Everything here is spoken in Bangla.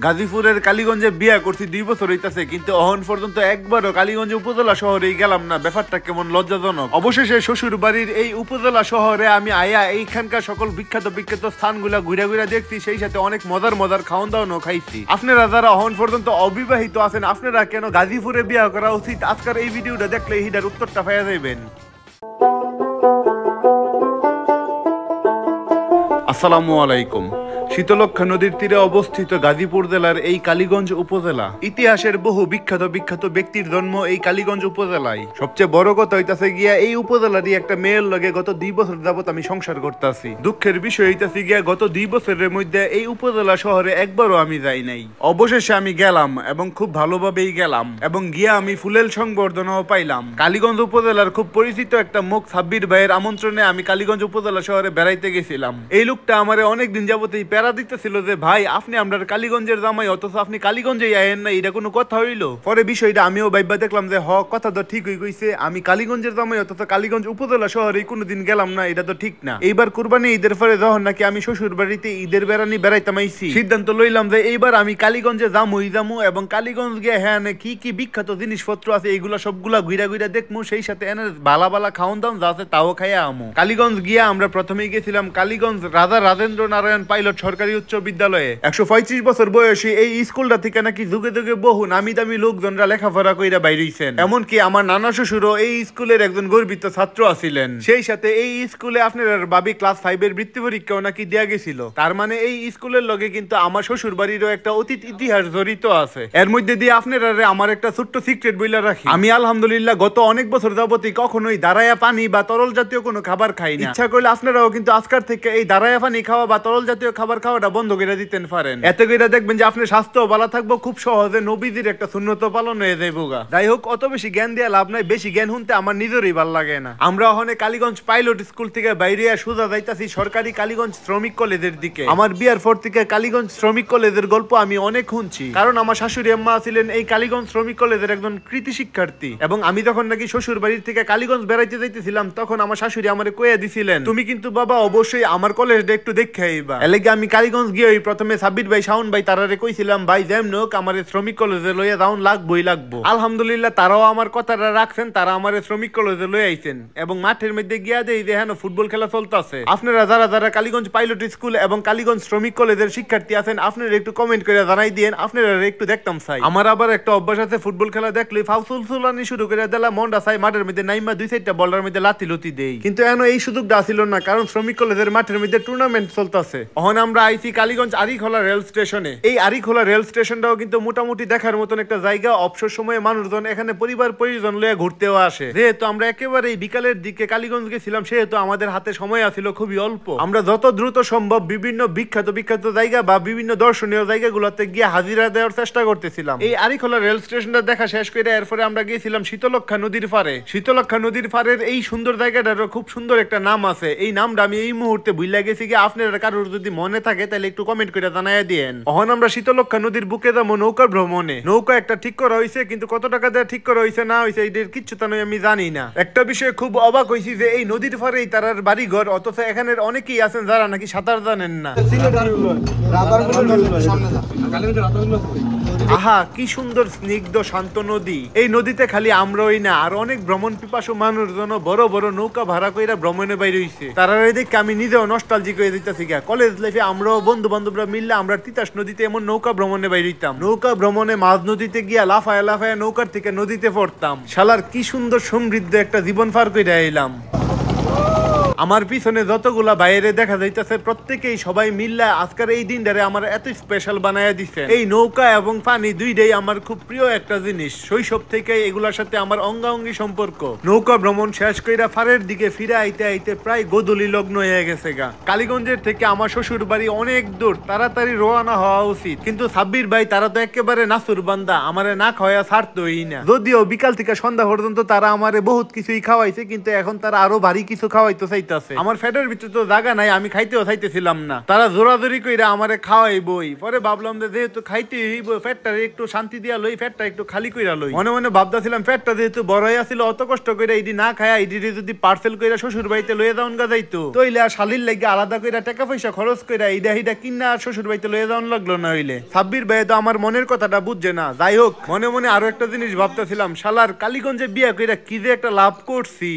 গাজীপুরের কালীগঞ্জে বিয়া করছি 2 বছর হইতাছে, কিন্তু এখন পর্যন্ত একবারও কালীগঞ্জ উপজেলা শহরে গেলাম না। ব্যাপারটা কেমন লজ্জাজনক। অবশেষে শ্বশুর বাড়ির এই উপজেলা শহরে আমি আয়া এইখানকার সকল বিখ্যাত বিখ্যাত স্থানগুলা ঘুরা ঘুরা দেখছি, সেই সাথে অনেক মজার মজার খাওয়ান দাওয়ানও খাইছি। আপনারা যারা এখন পর্যন্ত অবিবাহিত আছেন, আপনারা কেন গাজীপুরে বিয়া করা উচিত, আজকের এই ভিডিওটা দেখলে এইটার উত্তরটা পাইয়া যাইবেন। আসসালামু আলাইকুম। শীতলক্ষ্যা নদীর তীরে অবস্থিত গাজীপুর জেলার এই কালীগঞ্জ উপজেলা, ইতিহাসের বহু বিখ্যাত বিখ্যাত ব্যক্তির জন্ম এই কালীগঞ্জ উপজেলায়। সবচেয়ে বড় কথা হইতাছে গিয়া এই উপজেলারই একটা মেয়ের লগে গত 2 বছর যাবত আমি সংসার করতেছি। দুঃখের বিষয় হইতাছে গিয়া গত 2 বছরের মধ্যে এই উপজেলা শহরে একবারও আমি যাই নাই। অবশেষে আমি গেলাম এবং খুব ভালোভাবেই গেলাম, এবং গিয়া আমি ফুলেল সংবর্ধনাও পাইলাম। কালীগঞ্জ উপজেলার খুব পরিচিত একটা মুখ সাব্বির ভাইয়ের আমন্ত্রণে আমি কালীগঞ্জ উপজেলা শহরে বেড়াইতে গেছিলাম। এই লোকটা আমারে অনেকদিন যাবতই প্যারা দিতেছিল যে ভাই আপনি আমরা কালীগঞ্জের জামাই, অথচ আপনি কালীগঞ্জে আয়েন না, এটা কোনো কথা হইলো? পরে বিষয়টা আমিও ভাইবা দেখলাম যে কথা তো ঠিকই কইছে, আমি কালীগঞ্জের জামাই অথচ কালীগঞ্জ উপজেলা শহরে কোনোদিন গেলাম না, এটা তো ঠিক না। এইবার কুরবানি ঈদের পরে যখন নাকি আমি শ্বশুর বাড়িতে ঈদের বেড়ানি বেড়াইতাম আইছি, সিদ্ধান্ত লইলাম যে এইবার আমি কালীগঞ্জে যামু এবং কালীগঞ্জ গিয়ে হ্যাঁ কি কি বিখ্যাত জিনিসপত্র আছে এইগুলা সবগুলা ঘুরা ঘুরা দেখমু, সেই সাথে এনে বালা বালা খাওন দাম যা আছে তাও খাইয়া আমু। কালীগঞ্জ গিয়া আমরা প্রথমেই গেছিলাম কালীগঞ্জ রাজা রাজেন্দ্র নারায়ণ পাইলট সরকারি উচ্চ বিদ্যালয়ে। 135 বছর বয়সী এই স্কুলটা থেকে নাকি যুগে যুগে বহু নামি দামি লোকজনরা লেখাপড়া কইরা বাইরেছেন। এমনকি আমার নানা শ্বশুরও এই স্কুলের একজন গর্বিত ছাত্র আছিলেন। সেই সাথে এই স্কুলে আপনার বাবি ক্লাস 5 এর বৃত্তি পরীক্ষাও নাকি দেয়া গেছিল। তার মানে এই স্কুলের লগে কিন্তু আমার শ্বশুর বাড়িরও একটা অতীত ইতিহাস জড়িত আছে। এর মধ্যে দিয়ে আপনারা আমার একটা ছোট্ট সিক্রেট বইলা রাখি, আমি আলহামদুলিল্লাহ গত অনেক বছর যাবতই কখনোই দাঁড়ায়া পানি বা তরল জাতীয় কোনো খাবার খাই না। ইচ্ছা করলে আপনারাও কিন্তু আজকাল থেকে এই দাঁড়ায়া পানি খাওয়া বা তরল জাতীয় খাবার খাওয়াটা বন্ধ করে দিতেন পারেন। এতে করে দেখবেন যে আপনার স্বাস্থ্য ভালো থাকবো, খুব সহজে নবীজির একটা সুন্নত পালন হয়ে যাইব গা। যাই হোক, অত বেশি জ্ঞান দিয়ে লাভ নাই, বেশি জ্ঞান শুনতে আমার নিজেরই ভালো লাগে না। আমরা ওখানে কালীগঞ্জ পাইলট স্কুল থেকে বাইরে সোজা যাইতাছি সরকারি কালীগঞ্জ শ্রমিক কলেজের দিকে। আমার বিয়ার পর থেকে কালীগঞ্জ শ্রমিক কলেজের গল্প আমি অনেক শুনছি, কারণ আমার শাশুড়ি আম্মা ছিলেন এই কালীগঞ্জ শ্রমিক কলেজের একজন কৃতি শিক্ষার্থী। এবং আমি যখন নাকি শ্বশুর বাড়ির থেকে কালীগঞ্জ বেড়াইতে যাইতেছিলাম, তখন আমার শাশুড়ি আমারে কইয়া দিছিলেন তুমি কিন্তু বাবা অবশ্যই আমার কলেজটা একটু দেখে আইবা। এলাকা আমি কালীগঞ্জ গিয়ে প্রথমে সাব্বির ভাই শাওন ভাই তারারে কইছিলাম ভাই যেমন হোক আমার শ্রমিক কলেজে লইয়া যাওন লাগবো। আলহামদুলিল্লাহ তারাও আমার কথাটা রাখছেন, তারা আমার শ্রমিক কলেজে লই আইছেন এবং মাঠের মধ্যে গিয়া দেই যে হ্যাঁ ফুটবল খেলা চলতেছে। আপনারা যারা যারা কালীগঞ্জ পাইলট স্কুল এবং কালীগঞ্জ শ্রমিক কলেজের শিক্ষার্থী আছেন, আপনারা একটু কমেন্ট করে জানাই দিয়েন, আপনারা একটু দেখতাম চাই। আমার আবার একটা অভ্যাস আছে, ফুটবল খেলা দেখলে ফাউল সুলানি শুরু করে দিলা মনটা চাই মাঠের মধ্যে নাইমা 2-4টা বলার মধ্যে লাতি লতি দেই, কিন্তু এখনো এই সুযোগটা আসিল না, কারণ শ্রমিক কলেজের মাঠের মধ্যে টুর্নামেন্ট চলতেছে। এখন আমরা আইছি কালীগঞ্জ আরিখোলা রেল স্টেশনে। এই আরিখোলা রেল স্টেশনটাও কিন্তু মোটামুটি দেখার মতন একটা জায়গা। অবসর সময়ে মানুষজন এখানে পরিবার পরিজন লইয়া ঘুরতেও আসে। যেহেতু আমরা একেবারে বিকালের দিকে কালীগঞ্জ গেছিলাম, সেহেতু আমাদের হাতে সময় আছিল খুবই অল্প। আমরা যত দ্রুত সম্ভব বিভিন্ন বিখ্যাত বিখ্যাত জায়গা বা বিভিন্ন দর্শনীয় জায়গাগুলোতে গিয়ে হাজিরা দেওয়ার চেষ্টা করতেছিলাম। এই আরিখোলা রেল স্টেশনটা দেখা শেষ করে এরপরে আমরা গিয়েছিলাম শীতলক্ষ্যা নদীর পারে। শীতলক্ষ্যা নদীর পারের এই সুন্দর জায়গাটারও খুব সুন্দর একটা নাম আছে। এই নামটা আমি এই মুহূর্তে ভুলে গেছি, গিয়ে আপনারা কারোর যদি মনে থাকে তাহলে একটু কমেন্ট করে জানাইয়া দিয়েন। এখন আমরা শীতলক্ষ্যা নদীর বুকে যাবো নৌকা ভ্রমণে। নৌকা একটা ঠিক করা হয়েছে, কিন্তু কত টাকা দেওয়া ঠিক করা হয়েছে না হয়েছে এটার কিচ্ছু তা নয় আমি জানি না। একটা বিষয়ে খুব অবাক হয়েছি যে এই নদীর পাড়েই তার বাড়ি ঘর, অথচ এখানের অনেকেই আছেন যারা নাকি সাঁতার জানেন না। আহা কি সুন্দর স্নিগ্ধ শান্ত নদী। এই নদীতে খালি আমরাই না, আর অনেক ভ্রমণ পিপাসু মানুষজন বড় বড় নৌকা ভাড়া কইরা ভ্রমণে বাইরে হইছে। তারা দেখে আমি নিজেও নস্টালজিক হয়ে যেতেছি। কলেজ লাইফে আমরাও বন্ধু বান্ধবরা মিললে আমরা তিতাস নদীতে এমন নৌকা ভ্রমণে বাইরে হইতাম। নৌকা ভ্রমণে মাঝ নদীতে গিয়া লাফায় লাফায় নৌকার থেকে নদীতে পড়তাম। শালার কি সুন্দর সমৃদ্ধ একটা জীবন পার কইরা এলাম। আমার পিছনে যতগুলা বাইরে দেখা যাইতেছে প্রত্যেকেই সবাই মিল্লা আজকের এই দিনটারে আমার এত স্পেশাল বানায়া দিছে। এই নৌকা এবং পানি দুইটাই আমার খুব প্রিয় একটা জিনিস। শৈশব থেকে এগুলার সাথে আমার অঙ্গাঙ্গি সম্পর্ক। নৌকা ভ্রমণ শেষ কইরা ফারের দিকে ফিরে আইতে আইতে প্রায় গোধূলি লগ্ন হয়ে গেছে গা। কালীগঞ্জের থেকে আমার শ্বশুর বাড়ি অনেক দূর, তাড়াতাড়ি রওনা হওয়া উচিত, কিন্তু সাব্বির ভাই তারা তো একেবারে নাসুর বান্দা, আমারে না খাওয়া ছাড়তোই না। যদিও বিকাল থেকে সন্ধ্যা পর্যন্ত তারা আমারে বহুত কিছুই খাওয়াইছে, কিন্তু এখন তারা আরো ভারী কিছু খাওয়াইতে চাই হইতাছে। আমার ফ্যাটের ভিতরে তো জায়গা নাই, আমি খাইতেও চাইতেছিলাম না। তারা জোরাজোরি কইরা আমারে খাওয়াইবই। পরে ভাবলাম যে যেহেতু খাইতে হইব, ফ্যাটটা একটু শান্তি দিয়া লই, ফ্যাটটা একটু খালি কইরা লই। মনে মনে ভাবতাছিলাম ফ্যাটটা যেহেতু বড় হয়ে আছিল, অত কষ্ট কইরা ইডি না খায়া ইডি যদি পার্সেল কইরা শ্বশুর বাড়িতে লইয়া যাওন গা যাইতো, তইলে আর শালির লাগে আলাদা কইরা টাকা পয়সা খরচ কইরা ইডা হিডা কিনা আর শ্বশুর বাড়িতে লইয়া যাওন লাগলো না। হইলে সাব্বির ভাই তো আমার মনের কথাটা বুঝছে না। যাই হোক, মনে মনে আরো একটা জিনিস ভাবতেছিলাম, শালার কালীগঞ্জে বিয়া কইরা কি যে একটা লাভ করছি।